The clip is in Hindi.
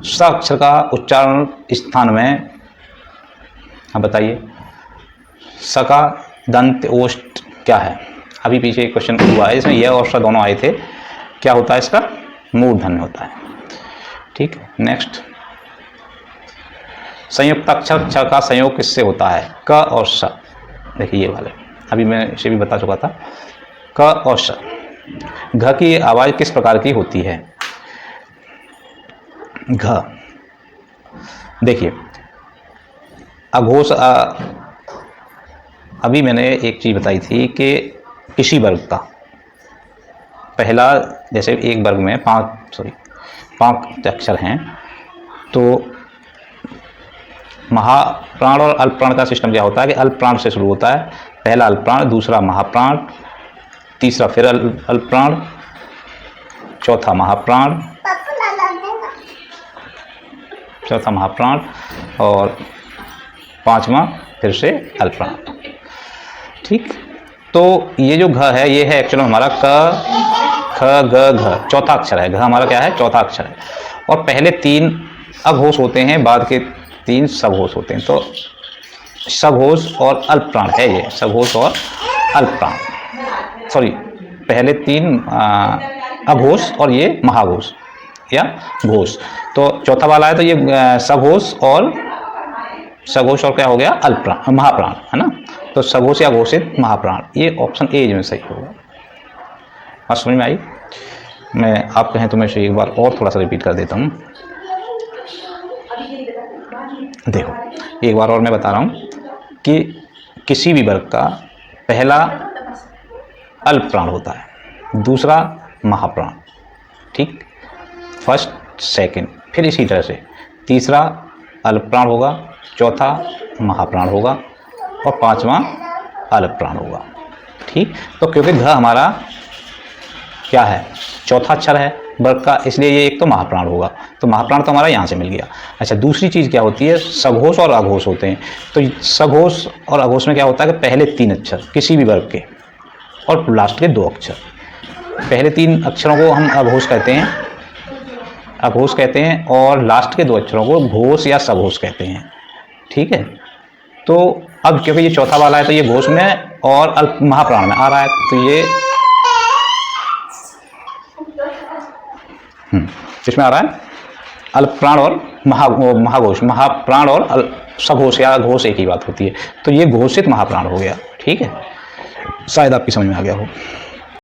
स अक्षर का उच्चारण स्थान में, अब बताइए, स का दंत ओष्ठ क्या है? अभी पीछे एक क्वेश्चन हुआ है इसमें यह और स दोनों आए थे, क्या होता है इसका? मूर्धन्य होता है। ठीक है, नेक्स्ट, संयुक्त अक्षर क्ष का संयोग किससे होता है? क और स। देखिए ये वाले अभी मैं इसे भी बता चुका था, क और स। घ की आवाज किस प्रकार की होती है? घ, देखिए अघोष, अभी मैंने एक चीज बताई थी कि किसी वर्ग का पहला, जैसे एक वर्ग में पांच अक्षर हैं, तो महाप्राण और अल्पप्राण का सिस्टम क्या होता है कि अल्पप्राण से शुरू होता है, पहला अल्पप्राण, दूसरा महाप्राण, तीसरा फिर अल्पप्राण, चौथा महाप्राण, और पांचवा फिर से अल्पप्राण। ठीक, तो ये जो घ है ये है एक्चुअली हमारा क ख ग घ, चौथा अक्षर है। घ हमारा क्या है? चौथा अक्षर है। और पहले तीन अघोष होते हैं, बाद के तीन सघोष होते हैं। तो सघोष और अल्पप्राण है ये, सघोष और अल्पप्राण, सॉरी पहले तीन अघोष और ये महाघोष या घोष। तो चौथा वाला है तो ये सघोष और क्या हो गया? अल्पप्राण, महाप्राण, है ना। तो सघोष या घोषित महाप्राण, ये ऑप्शन ए में सही होगा। बात समझ में आई? मैं आप कहें तो मैं एक बार और थोड़ा सा रिपीट कर देता हूँ। देखो एक बार और मैं बता रहा हूँ कि किसी भी वर्ग का पहला अल्पप्राण होता है, दूसरा महाप्राण, ठीक, फर्स्ट सेकंड, फिर इसी तरह से तीसरा अल्पप्राण होगा, चौथा महाप्राण होगा और पांचवा अल्पप्राण होगा। ठीक, तो क्योंकि घ हमारा क्या है? चौथा अक्षर है वर्ग का, इसलिए ये एक तो महाप्राण होगा, तो महाप्राण तो हमारा यहाँ से मिल गया। अच्छा, दूसरी चीज़ क्या होती है? सघोष और अघोष होते हैं। तो सघोष और अघोष में क्या होता है कि पहले तीन अक्षर किसी भी वर्ग के और लास्ट के दो अक्षर, पहले तीन अक्षरों को हम अघोष कहते हैं, और लास्ट के दो अक्षरों को घोष या सघोष कहते हैं। ठीक है, तो अब क्योंकि ये चौथा वाला है तो ये घोष में और महाप्राण में आ रहा है, तो ये इसमें आ रहा है अल्पप्राण और महाघोष, महाप्राण और सघोष या घोष एक ही बात होती है, तो ये घोषित महाप्राण हो गया। ठीक है, शायद आपकी समझ में आ गया हो।